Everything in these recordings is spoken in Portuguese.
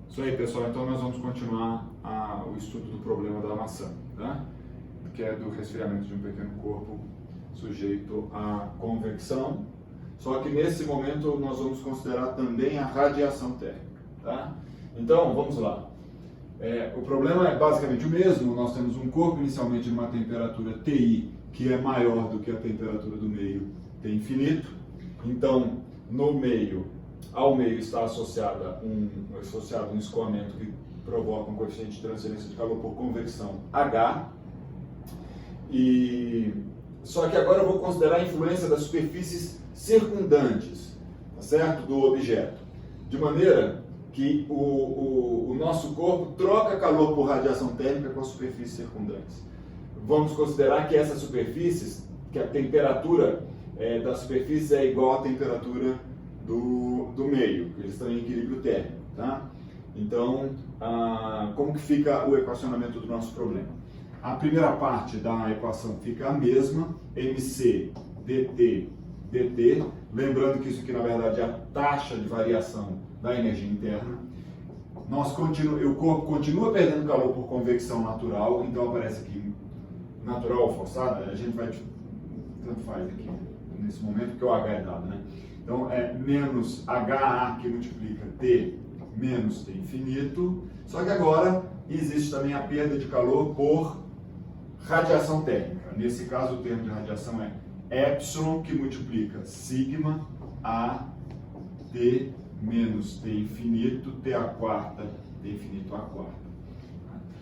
Isso aí, pessoal. Então nós vamos continuar o estudo do problema da maçã, né? Que é do resfriamento de um pequeno corpo sujeito à convecção. Só que nesse momento nós vamos considerar também a radiação térmica, tá? Então, vamos lá. O problema é basicamente o mesmo. Nós temos um corpo inicialmente numa temperatura Ti, que é maior do que a temperatura do meio T infinito. Então, no meio, ao meio está associado um escoamento que provoca um coeficiente de transferência de calor por convecção H. Só que agora eu vou considerar a influência das superfícies circundantes, tá certo? Do objeto. De maneira que o nosso corpo troca calor por radiação térmica com as superfícies circundantes. Vamos considerar que essas superfícies, que a temperatura das superfícies é igual à temperatura do meio, que eles estão em equilíbrio térmico, tá? Então, como que fica o equacionamento do nosso problema? A primeira parte da equação fica a mesma, mc dt dt, lembrando que isso aqui na verdade é a taxa de variação da energia interna. O corpo continua perdendo calor por convecção natural, então aparece aqui natural ou forçada, a gente vai, tanto faz aqui nesse momento, porque o H é dado, né? Então é menos HA que multiplica T menos T infinito, só que agora existe também a perda de calor por radiação térmica. Nesse caso o termo de radiação é epsilon, que multiplica sigma a T menos T infinito, T a quarta, T infinito a quarta.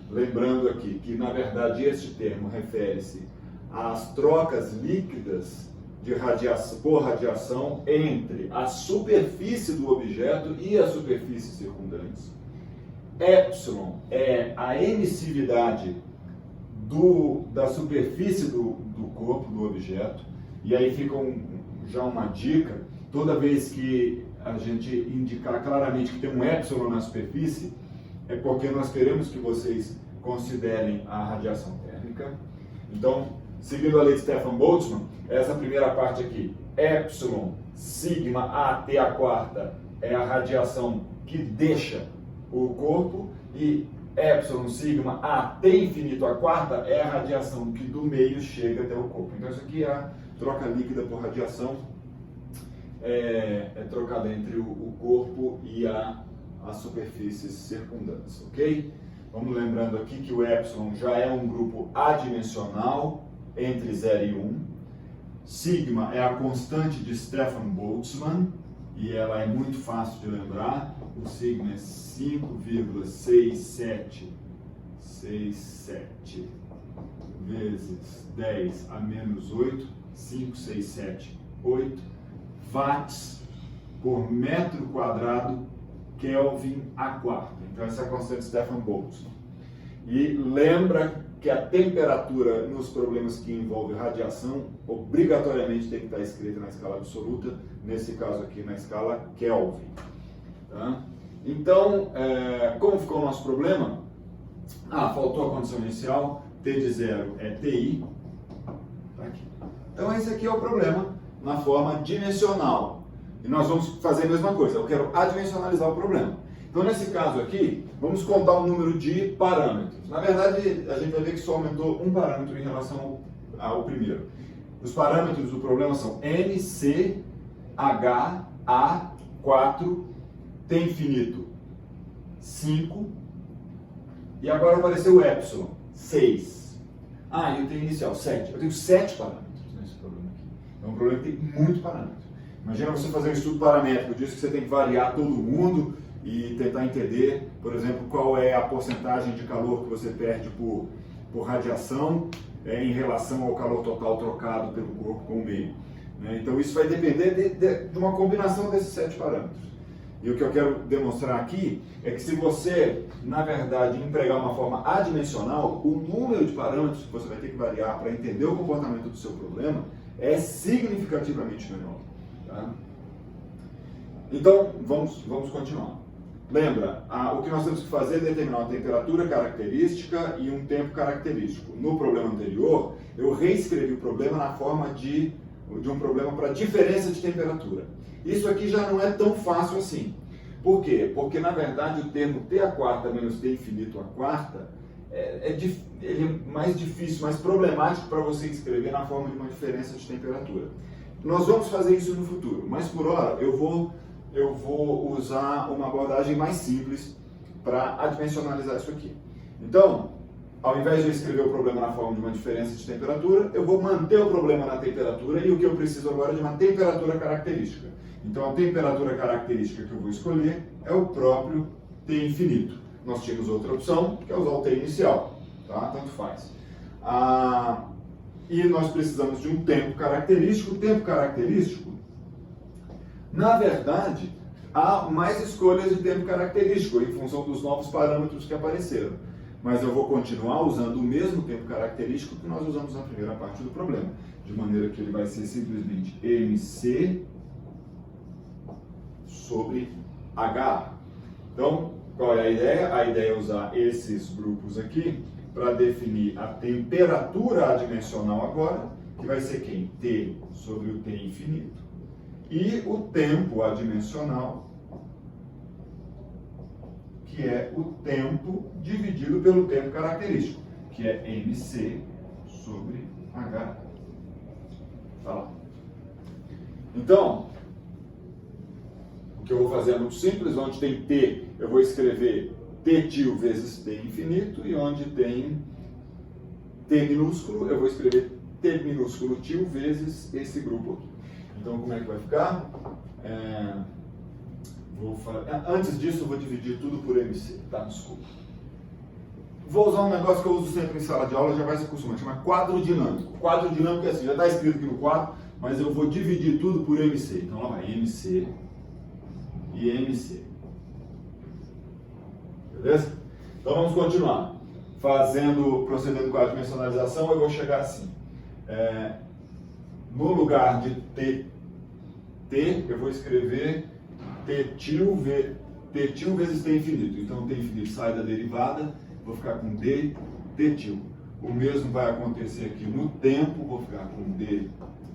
Lembrando aqui que, na verdade, este termo refere-se às trocas líquidas de por radiação entre a superfície do objeto e as superfícies circundantes. Epsilon é a emissividade da superfície do corpo, do objeto, e aí fica já uma dica: toda vez que a gente indicar claramente que tem um epsilon na superfície, é porque nós queremos que vocês considerem a radiação térmica. Então, seguindo a lei de Stefan Boltzmann, essa primeira parte aqui, epsilon sigma a t a quarta, é a radiação que deixa o corpo, e epsilon sigma a t infinito a quarta é a radiação que do meio chega até o corpo. Então isso aqui é a troca líquida por radiação, é trocada entre o corpo e as superfícies circundantes, ok? Vamos lembrando aqui que o epsilon já é um grupo adimensional entre 0 e 1. Sigma é a constante de Stefan Boltzmann e ela é muito fácil de lembrar. O sigma é 5,6767 vezes 10 a menos 8, 5,678 watts por metro quadrado Kelvin a quarta. Então essa é a constante de Stefan Boltzmann. E lembra que a temperatura nos problemas que envolvem radiação obrigatoriamente tem que estar escrita na escala absoluta, nesse caso aqui na escala Kelvin. Tá? Então, como ficou o nosso problema? Faltou a condição inicial, T de 0 é TI. Tá aqui. Então esse aqui é o problema na forma dimensional. E nós vamos fazer a mesma coisa, eu quero adimensionalizar o problema. Então nesse caso aqui, vamos contar o número de parâmetros. Na verdade, a gente vai ver que só aumentou um parâmetro em relação ao primeiro. Os parâmetros do problema são N, C, H, A, 4, T infinito, 5, e agora apareceu o epsilon, 6. E o T inicial, 7. Eu tenho 7 parâmetros nesse problema aqui. É um problema que tem muito parâmetro. Imagina você fazer um estudo paramétrico disso, que você tem que variar todo mundo e tentar entender, por exemplo, qual é a porcentagem de calor que você perde por radiação em relação ao calor total trocado pelo corpo com o meio. Então isso vai depender de uma combinação desses 7 parâmetros. E o que eu quero demonstrar aqui é que se você, na verdade, empregar uma forma adimensional, o número de parâmetros que você vai ter que variar para entender o comportamento do seu problema é significativamente menor. Tá? Então, vamos continuar. Lembra, o que nós temos que fazer é determinar uma temperatura característica e um tempo característico. No problema anterior, eu reescrevi o problema na forma de um problema para diferença de temperatura. Isso aqui já não é tão fácil assim. Por quê? Porque, na verdade, o termo t à quarta menos t infinito à quarta ele é mais difícil, mais problemático para você escrever na forma de uma diferença de temperatura. Nós vamos fazer isso no futuro, mas por hora eu vou usar uma abordagem mais simples para adimensionalizar isso aqui. Então, ao invés de eu escrever o problema na forma de uma diferença de temperatura, eu vou manter o problema na temperatura e o que eu preciso agora é de uma temperatura característica. Então, a temperatura característica que eu vou escolher é o próprio T infinito. Nós tínhamos outra opção, que é usar o T inicial, tá? Tanto faz. E nós precisamos de um tempo característico. O tempo característico, na verdade, há mais escolhas de tempo característico em função dos novos parâmetros que apareceram. Mas eu vou continuar usando o mesmo tempo característico que nós usamos na primeira parte do problema. De maneira que ele vai ser simplesmente MC sobre H. Então, qual é a ideia? A ideia é usar esses grupos aqui para definir a temperatura adimensional agora, que vai ser quem? T sobre o T infinito. E o tempo adimensional, que é o tempo dividido pelo tempo característico, que é MC sobre H. Tá lá. Então, o que eu vou fazer é muito simples. Onde tem T, eu vou escrever T til vezes T infinito, e onde tem T minúsculo, eu vou escrever T minúsculo til vezes esse grupo aqui. Então, como é que vai ficar? Antes disso, eu vou dividir tudo por MC, tá? Desculpa. Vou usar um negócio que eu uso sempre em sala de aula, já vai se acostumar, chama quadro dinâmico. Quadro dinâmico é assim, já está escrito aqui no quadro, mas eu vou dividir tudo por MC. Então, lá vai, MC e MC. Beleza? Então, vamos continuar. Procedendo com a dimensionalização, eu vou chegar assim. No lugar de T, eu vou escrever T til vezes T infinito. Então, T infinito sai da derivada, vou ficar com D, T til. O mesmo vai acontecer aqui no tempo, vou ficar com D,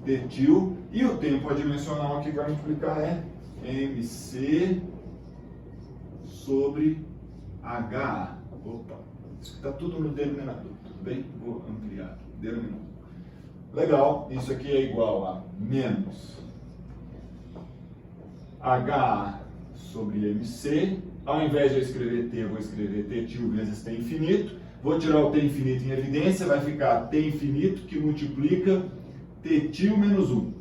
T til. E o tempo adimensional aqui vai multiplicar é MC sobre HA. Opa, isso está tudo no denominador, tudo bem? Vou ampliar aqui, denominador. Legal, isso aqui é igual a menos HA sobre MC. Ao invés de eu escrever T, eu vou escrever T til vezes T infinito. Vou tirar o T infinito em evidência, vai ficar T infinito que multiplica T til menos 1.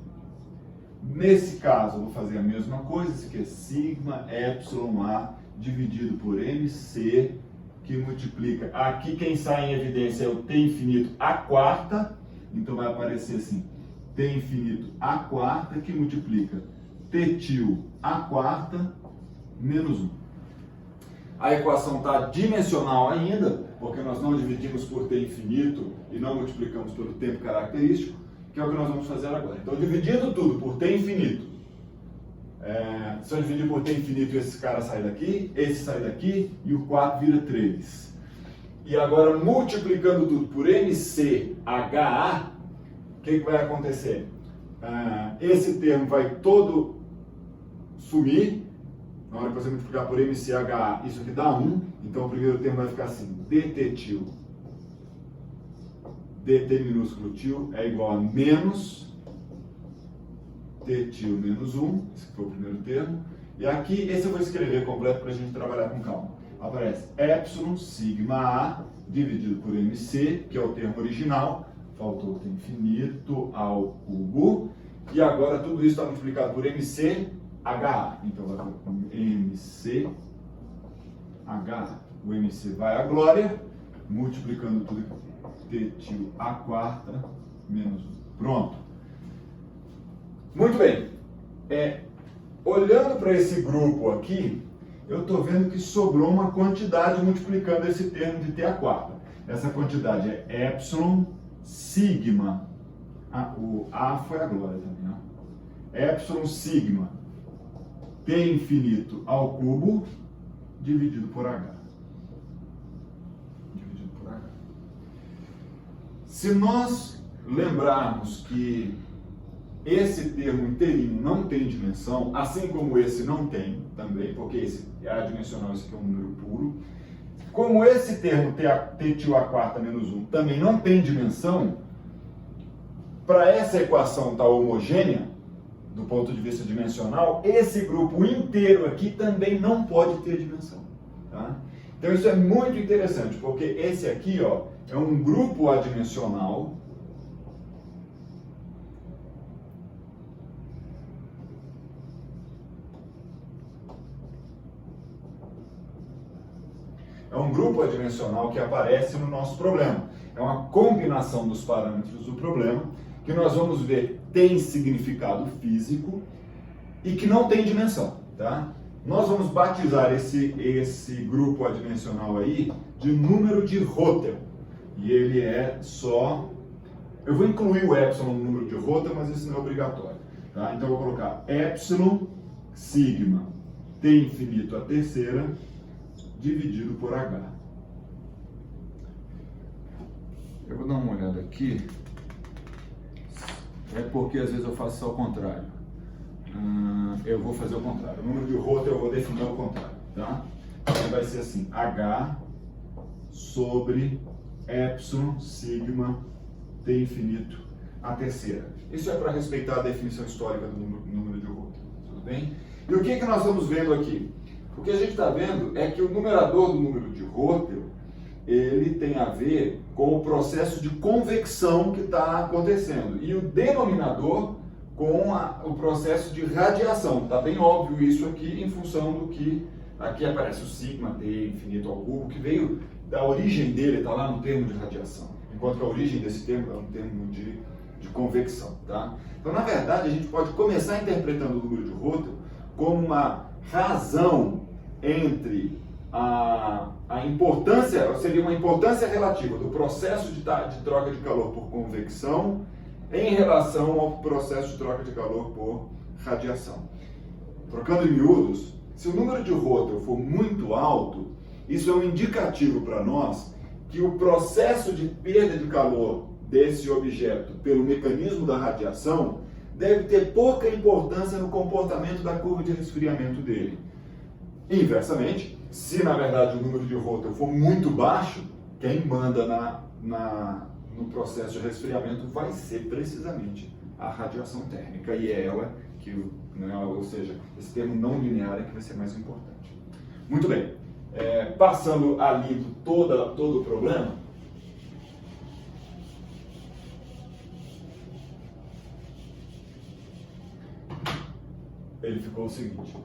Nesse caso, eu vou fazer a mesma coisa, isso aqui é sigma epsilon A dividido por MC, que multiplica. Aqui quem sai em evidência é o T infinito à quarta, então vai aparecer assim, T infinito à quarta, que multiplica T til à quarta menos 1. A equação está dimensional ainda, porque nós não dividimos por T infinito e não multiplicamos pelo tempo característico, que é o que nós vamos fazer agora. Então, dividindo tudo por T infinito, se eu dividir por T infinito, esse cara sai daqui, esse sai daqui, e o 4 vira 3. E agora, multiplicando tudo por MCHA, o que vai acontecer? Esse termo vai todo sumir. Na hora que você multiplicar por MCHA, isso aqui dá 1. Então, o primeiro termo vai ficar assim, DT til, DT minúsculo til é igual a menos T til menos 1. Esse foi o primeiro termo. E aqui, esse eu vou escrever completo para a gente trabalhar com calma. Aparece epsilon sigma A dividido por MC, que é o termo original. Faltou o T infinito ao cubo. E agora tudo isso está multiplicado por MC HA. Então vai ficar com MC HA. O MC vai à glória, multiplicando tudo aqui. T til à quarta menos 1. Pronto. Muito bem. Olhando para esse grupo aqui, eu estou vendo que sobrou uma quantidade multiplicando esse termo de T à quarta. Essa quantidade é epsilon sigma. O A foi a glória também. Epsilon sigma T infinito ao cubo dividido por H. Dividido por H. Se nós lembrarmos que esse termo inteirinho não tem dimensão, assim como esse não tem também, porque esse é adimensional, esse aqui é um número puro. Como esse termo t til a quarta menos 1 também não tem dimensão, para essa equação estar homogênea, do ponto de vista dimensional, esse grupo inteiro aqui também não pode ter dimensão. Tá? Então isso é muito interessante, porque esse aqui, ó, é um grupo adimensional que aparece no nosso problema. É uma combinação dos parâmetros do problema que nós vamos ver tem significado físico e que não tem dimensão, tá? Nós vamos batizar esse grupo adimensional aí de número de Rother. E ele é só... Eu vou incluir o epsilon no número de Rother, mas isso não é obrigatório. Tá? Então eu vou colocar epsilon sigma t infinito a terceira dividido por h. Eu vou dar uma olhada aqui. É porque às vezes eu faço isso ao contrário. Eu vou fazer o contrário. O número de Rother eu vou definir ao contrário. Tá? Então vai ser assim, h sobre epsilon sigma t infinito a terceira. Isso é para respeitar a definição histórica do número de Rother. Tudo bem? E o que nós estamos vendo aqui? O que a gente está vendo é que o numerador do número de Rother, ele tem a ver com o processo de convecção que está acontecendo. E o denominador com o processo de radiação. Está bem óbvio isso aqui em função do que aqui aparece o sigma t infinito ao cubo, que veio da origem dele, está lá no termo de radiação. Enquanto que a origem desse termo está no termo de convecção. Tá? Então, na verdade, a gente pode começar interpretando o número de Rother como uma razão entre a importância, seria uma importância relativa do processo de troca de calor por convecção em relação ao processo de troca de calor por radiação. Trocando em miúdos, se o número de Rother for muito alto, isso é um indicativo para nós que o processo de perda de calor desse objeto pelo mecanismo da radiação deve ter pouca importância no comportamento da curva de resfriamento dele. Inversamente, se na verdade o número de Rother for muito baixo, quem manda no processo de resfriamento vai ser precisamente a radiação térmica, e é ela que, né, ou seja, esse termo não linear é que vai ser mais importante. Muito bem, passando a limpo todo o problema, ele ficou o seguinte: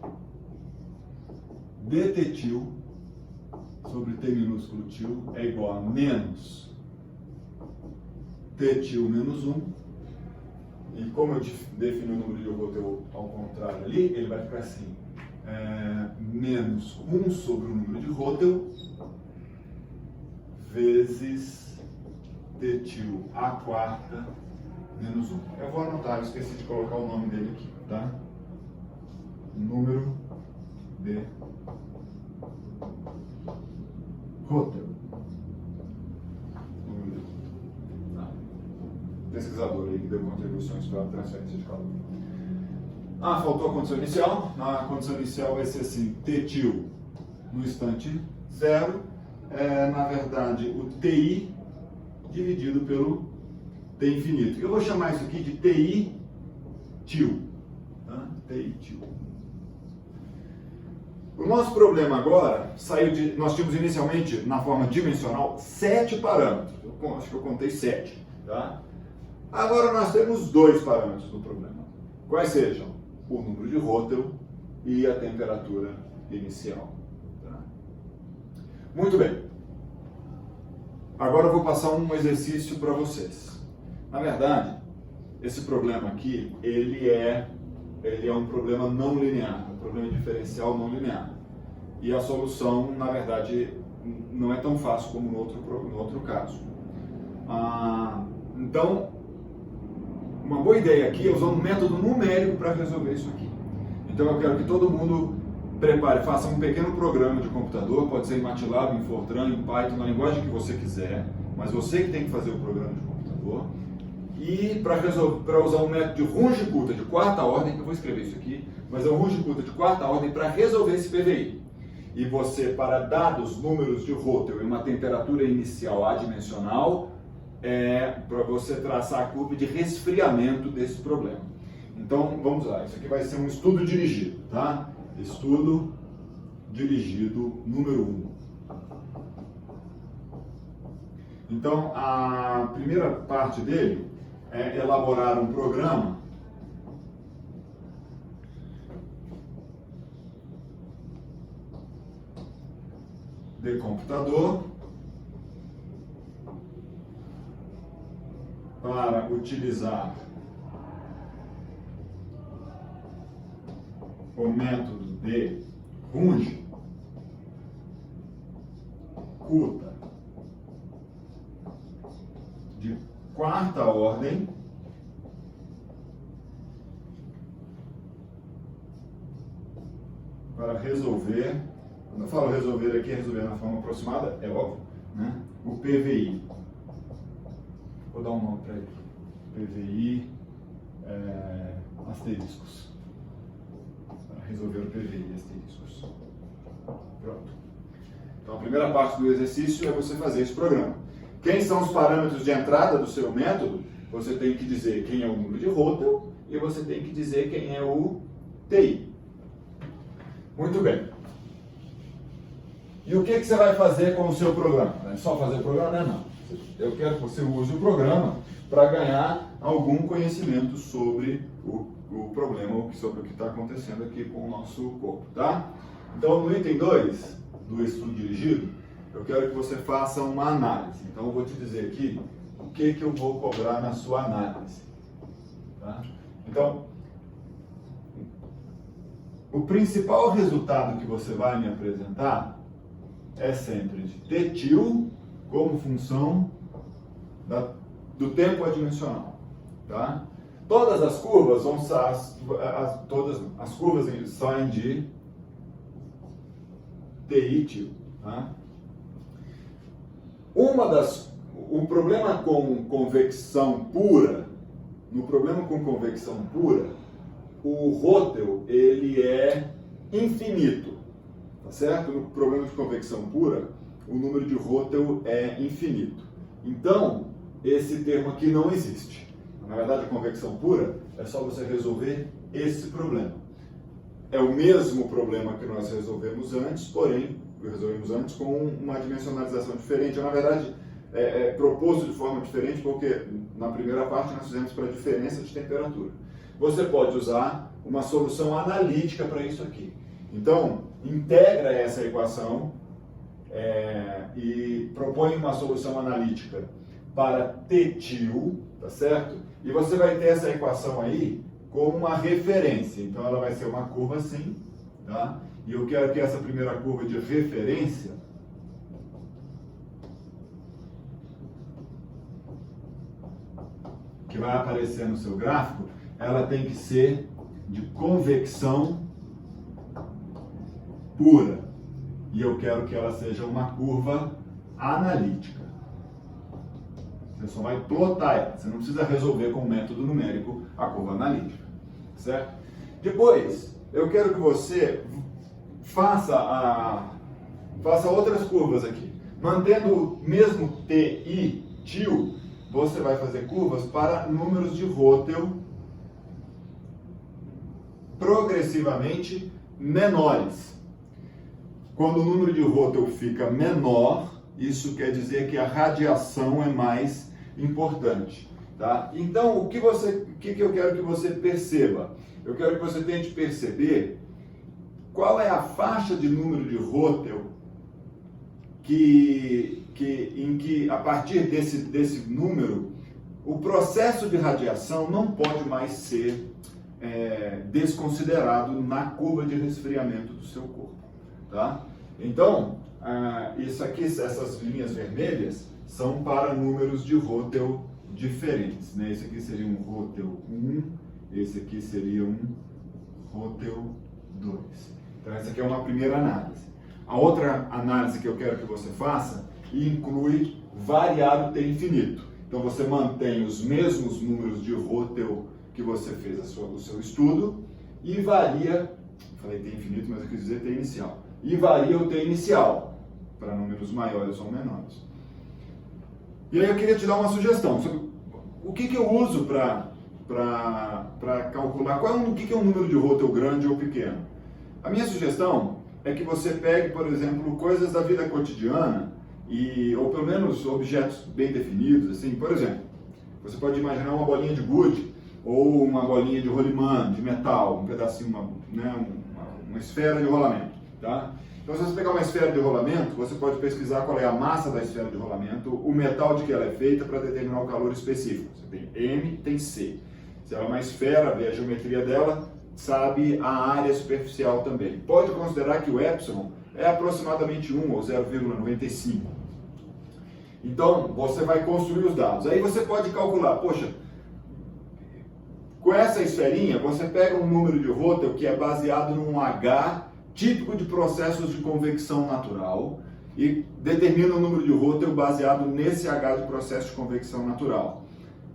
dt til sobre t minúsculo til é igual a menos t til menos 1. E como eu defini o número de Rother ao contrário ali, ele vai ficar assim: menos 1 sobre o número de Rother vezes t til a quarta menos 1. Eu vou anotar, eu esqueci de colocar o nome dele aqui, tá? Número de Rother. Pesquisador aí que deu contribuições para a transferência de calor. Faltou a condição inicial. A condição inicial vai ser assim: t til no instante zero na verdade, o ti dividido pelo t infinito. Eu vou chamar isso aqui de ti til. Tá? Ti til. O nosso problema agora saiu de... Nós tínhamos inicialmente, na forma dimensional, 7 parâmetros. Acho que eu contei 7. Tá? Agora nós temos 2 parâmetros do problema. Quais sejam? O número de Rother e a temperatura inicial. Tá? Muito bem. Agora eu vou passar um exercício para vocês. Na verdade, esse problema aqui, ele é um problema não linear, um problema diferencial não linear. E a solução, na verdade, não é tão fácil como no outro caso. Então, uma boa ideia aqui é usar um método numérico para resolver isso aqui. Então eu quero que todo mundo faça um pequeno programa de computador, pode ser em MATLAB, em Fortran, em Python, na linguagem que você quiser, mas você que tem que fazer o programa de computador. E para usar um método de Runge-Kutta de quarta ordem, eu vou escrever isso aqui, mas é um Runge-Kutta de quarta ordem para resolver esse PVI. E você, para dados números de Rothe e uma temperatura inicial adimensional, para você traçar a curva de resfriamento desse problema. Então, vamos lá, isso aqui vai ser um estudo dirigido, tá? Estudo dirigido número 1. Então, a primeira parte dele é elaborar um programa de computador para utilizar o método de Runge-Kutta de quarta ordem para resolver, quando eu falo resolver aqui, resolver na forma aproximada, é óbvio, né? O PVI. Vou dar um nome para ele. PVI asteriscos. Para resolver o PVI asteriscos. Pronto. Então a primeira parte do exercício é você fazer esse programa. Quem são os parâmetros de entrada do seu método? Você tem que dizer quem é o número de Rothe e você tem que dizer quem é o TI. Muito bem. E o que você vai fazer com o seu programa? É só fazer o programa? Não. Eu quero que você use o programa para ganhar algum conhecimento sobre o problema, sobre o que está acontecendo aqui com o nosso corpo, tá? Então, no item 2 do estudo dirigido, eu quero que você faça uma análise. Então, eu vou te dizer aqui o que eu vou cobrar na sua análise. Tá? Então, o principal resultado que você vai me apresentar é sempre de Ttil como função do tempo adimensional. Tá? Todas as curvas vão todas as curvas saem de Til. Tá? O problema com convecção pura, no problema com convecção pura, o Rothe, ele é infinito, tá certo? No problema de convecção pura, o número de Rothe é infinito. Então, esse termo aqui não existe. Na verdade, a convecção pura é só você resolver esse problema. É o mesmo problema que nós resolvemos antes, porém, resolvemos antes com uma dimensionalização diferente. Na verdade, é proposto de forma diferente, porque na primeira parte nós fizemos para a diferença de temperatura. Você pode usar uma solução analítica para isso aqui. Então, integra essa equação e propõe uma solução analítica para Ttil, tá certo? E você vai ter essa equação aí como uma referência. Então, ela vai ser uma curva assim, tá? E eu quero que essa primeira curva de referência que vai aparecer no seu gráfico, ela tem que ser de convecção pura. E eu quero que ela seja uma curva analítica. Você só vai plotar ela. Você não precisa resolver com o método numérico a curva analítica. Certo? Depois, eu quero que você faça outras curvas aqui. Mantendo o mesmo Til, você vai fazer curvas para números de Rothe progressivamente menores. Quando o número de Rothe fica menor, isso quer dizer que a radiação é mais importante. Tá? Então, o que eu quero que você perceba? Eu quero que você tente perceber qual é a faixa de número de Rothe em que, a partir desse número, o processo de radiação não pode mais ser desconsiderado na curva de resfriamento do seu corpo. Tá? Então, isso aqui, essas linhas vermelhas, são para números de Rothe diferentes. Né? Esse aqui seria um Rothe 1, esse aqui seria um Rothe 2. Então, essa aqui é uma primeira análise. A outra análise que eu quero que você faça inclui variar o T infinito. Então você mantém os mesmos números de Rotel que você fez o seu estudo e varia, falei T infinito, mas eu quis dizer T inicial, e varia o T inicial para números maiores ou menores. E aí eu queria te dar uma sugestão sobre o que eu uso para calcular o que é um número de Rotel grande ou pequeno. A minha sugestão é que você pegue, por exemplo, coisas da vida cotidiana, ou pelo menos objetos bem definidos, assim. Por exemplo, você pode imaginar uma bolinha de gude ou uma bolinha de rolimã, de metal, um pedacinho, uma esfera de rolamento, tá? Então, se você pegar uma esfera de rolamento, você pode pesquisar qual é a massa da esfera de rolamento, o metal de que ela é feita para determinar o calor específico. Você tem M, tem C. Se ela é uma esfera, vê a geometria dela, sabe a área superficial também. Pode considerar que o epsilon é aproximadamente 1 ou 0,95. Então, você vai construir os dados. Aí você pode calcular, poxa, com essa esferinha, você pega um número de Rotel que é baseado num H típico de processos de convecção natural e determina o número de Rotel baseado nesse H de processo de convecção natural.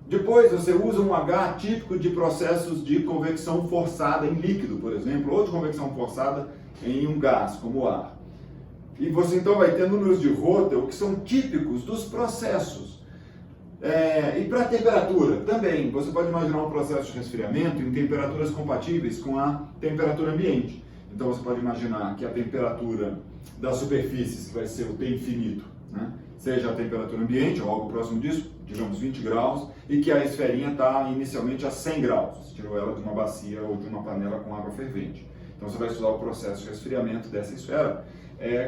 Depois você usa um H típico de processos de convecção forçada em líquido, por exemplo, ou de convecção forçada em um gás, como o ar. E você então vai ter números de Rotel que são típicos dos processos. E para a temperatura também, você pode imaginar um processo de resfriamento em temperaturas compatíveis com a temperatura ambiente. Então você pode imaginar que a temperatura das superfícies, que vai ser o T infinito, né, seja a temperatura ambiente ou algo próximo disso, digamos 20 graus, e que a esferinha está inicialmente a 100 graus. Você tirou ela de uma bacia ou de uma panela com água fervente. Então você vai estudar o processo de resfriamento dessa esfera,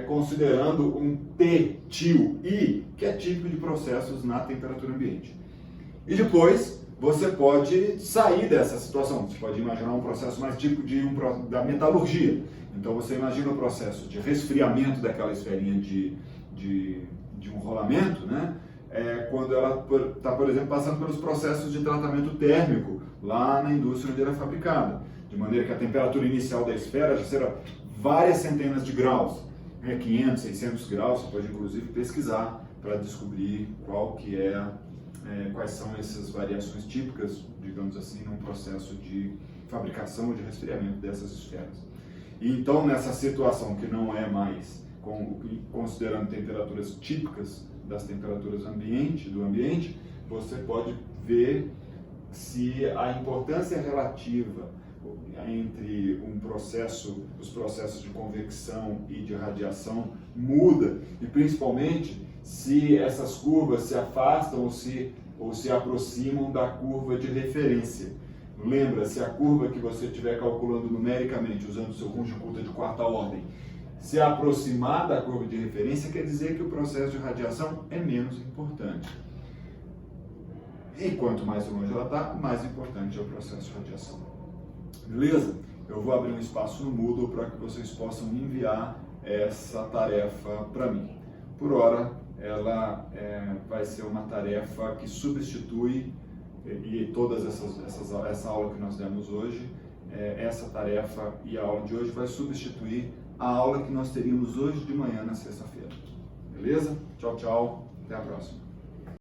considerando um T tio I, que é típico de processos na temperatura ambiente. E depois você pode sair dessa situação. Você pode imaginar um processo mais típico da metalurgia. Então você imagina o processo de resfriamento daquela esferinha de um rolamento, né? Quando ela está, por exemplo, passando pelos processos de tratamento térmico lá na indústria onde ela é fabricada. De maneira que a temperatura inicial da esfera já será várias centenas de graus, 500, 600 graus. Você pode inclusive pesquisar para descobrir quais são essas variações típicas, digamos assim, num processo de fabricação ou de resfriamento dessas esferas. E então, nessa situação que não é mais considerando temperaturas típicas das temperaturas do ambiente, você pode ver se a importância relativa entre os processos de convecção e de radiação muda, e principalmente se essas curvas se afastam ou se aproximam da curva de referência. Lembra, se a curva que você estiver calculando numericamente, usando o seu conjunto de quarta ordem, se aproximar da curva de referência, quer dizer que o processo de radiação é menos importante. E quanto mais longe ela está, mais importante é o processo de radiação. Beleza? Eu vou abrir um espaço no Moodle para que vocês possam enviar essa tarefa para mim. Por hora, ela vai ser uma tarefa que substitui, e essa aula que nós demos hoje, essa tarefa e a aula de hoje vai substituir a aula que nós teríamos hoje de manhã na sexta-feira. Beleza? Tchau, tchau. Até a próxima.